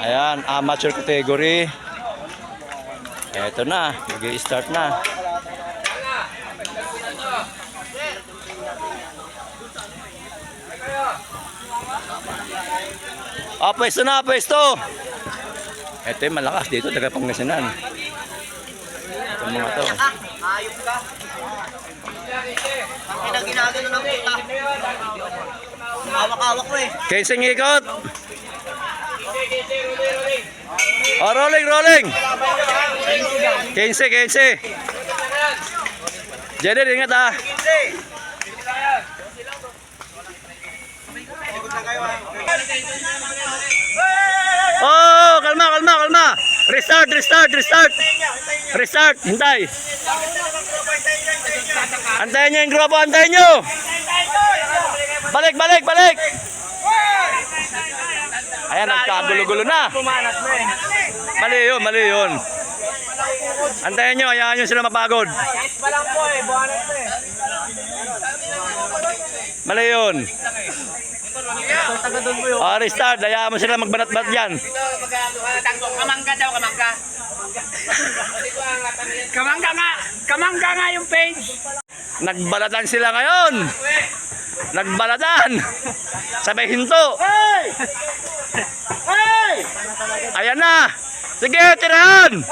Ayan, amateur category. Eto na, mag-i-start na. Pwesto na, pwesto. Ito yung malakas dito, taga Pangasinan. Ito mga to. Ayop ka. Ang ginagano ng puta. Hawak-hawak ko eh. Casing ikot. Rolling. 15. Jadi ingat ah. Oh, kalma. Restart. Hintay. Antayin nyo yung grupo, antayin nyo. Balik. Ayan, nagkagulo-gulo na. Mali yun. Antayin nyo, ayahan nyo sila mapagod. Mali yun. Restart, ayahan mo sila magbanat-banat yan. Kamangga nga yung page. Nagbalatan sila ngayon. Sabay hinto. Ayan na. Sige, tirahan.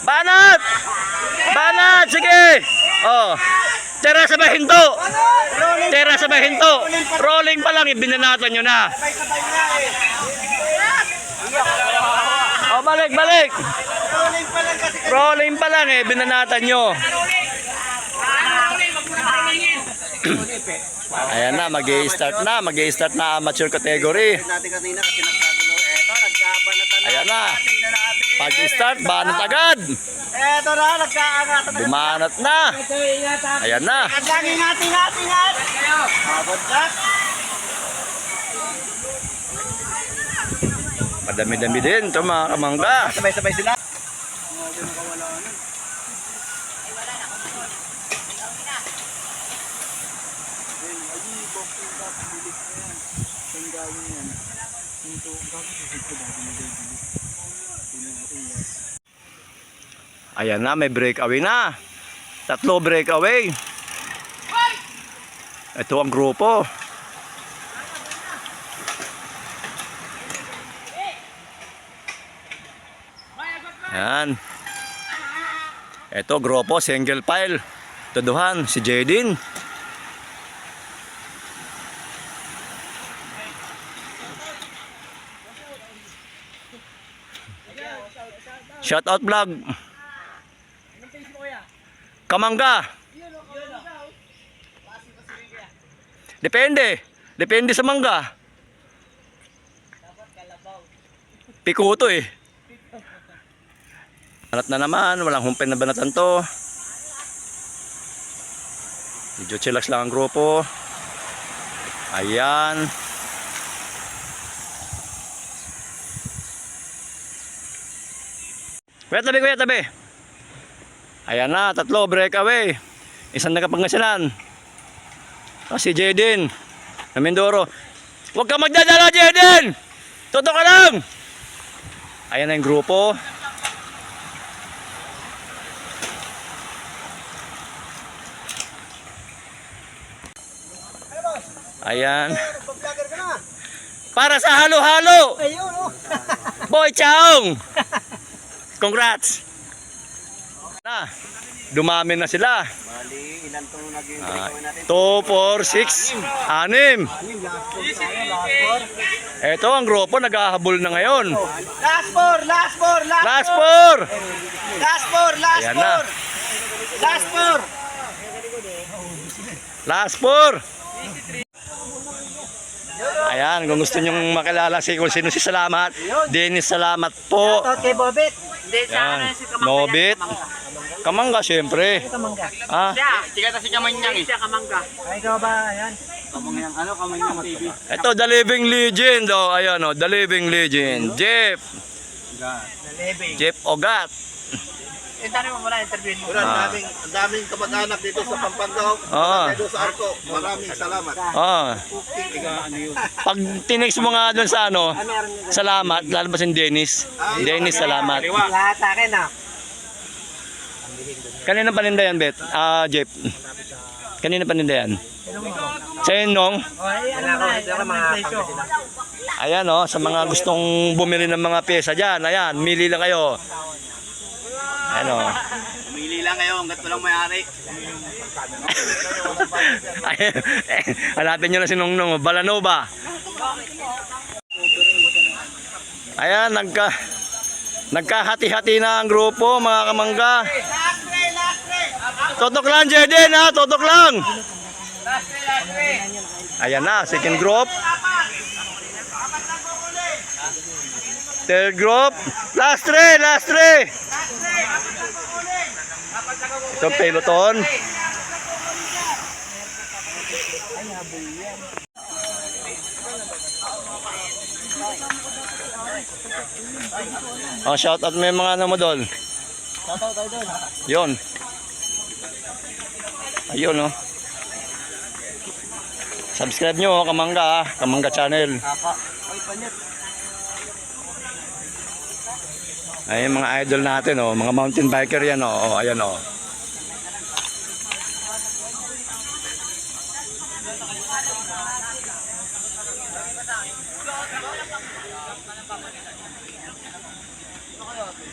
Banat. Sige. Tira sabay hinto. Rolling pa lang, ibinanatan nyo na. Balik. Rolling pa lang binanatan nyo. Ayan na, mag-i-start na amateur category. Ayan na. Pag-start, banat agad. Eto na, nagkaangat. Bumanat na. Ayan na. Ingat. Abot ka. Madami-dami din ito mga kamangga. Sabay-sabay sila. Ayan na, may breakaway na. 3 breakaway. Ito ang grupo. Ayan. Ito grupo, single file. Tuduhan, si Jedin. Shoutout vlog. Kamangga. Depende sa mangga. Pikuto eh. Banat na naman, walang humpin na banatan to. Medyo chillax lang ang grupo. Ayan. Kuya tabi. Ayan na, 3 breakaway. Isang nagapangasinan. Si Jedin na Mindoro. Huwag ka magdadala, Jedin! Toto ka lang! Ayan na yung grupo. Ayan. Para sa halo-halo. Boy Chaong. Congrats. Dumami na sila. Bali, ilan itong naging 2, 4, 6, 6. Ito ang grupo naghahabol na ngayon. Last four. Ayan na. Last 4. Ayan, kung gusto nyong makilala kung sino si Salamat, Dennis Salamat po. Shoutout kay Bobit. Yan, Nobit. Kamangga, syempre. Kamangga. Tigata si Kamanyang eh. Kamangga. Ay, ikaw ba? Ayan. Kamanyang TV. Ito, The Living Legend. Ayan, The Living Legend. Jeff Ogat. Tanong mo muna, interviewin mo. Wala, ang daming kamag-anak dito sa Pampanga. Oo. Dito sa Arco. Maraming salamat. Oh. Pag tinext mo nga doon sa ano, salamat, lalabas yung Dennis. Dennis, salamat. Lahat sa akin ah. Kanina paninda yan, Bet? Jeff. Kanina paninda yan. Sa Nong. Ayan sa mga gustong bumili ng mga pyesa dyan. Ayan, mili lang kayo. Ayan Pumili lang kayo, hanggat walang may-ari. Ayan, hanapin nyo na si Nongnong. Balanova. Ayan, nagkahati-hati na ang grupo, mga kamangga. Totok lang, Jeden, ha? Totok lang. Ayan na, second group. Third group. Last three. Ito, peloton. Shout out mo yung mga ano mo doon. Yun. Ayun Subscribe nyo Kamangga Kamangga channel. Ay mga idol natin mga mountain biker yan ayan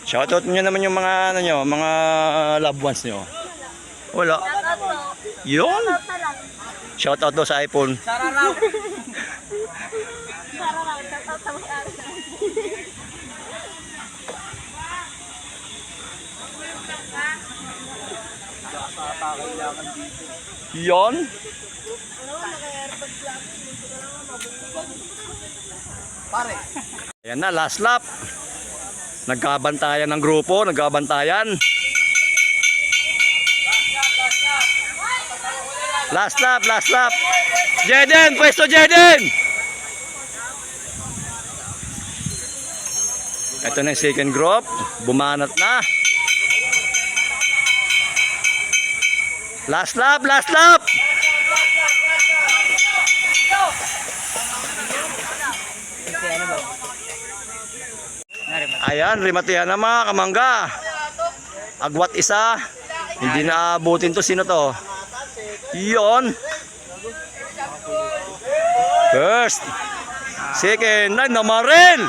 Shoutout nyo naman yung mga mga loved ones nyo. Wala. Yun. Shoutout daw sa iPhone. Sararaw. Shoutout sa may-ari. Yun. Pare. Ayan na, last lap. Nagkabantayan ng grupo, nagkabantayan. Last lap. Jeden, pwesto Jeden. Ito na yung second group, bumanat na. Last lap. Ayan, rimatihan na mga kamangga. Agwat isa. Hindi na abutin to. Sino to? Yon. First. Second. Namaril.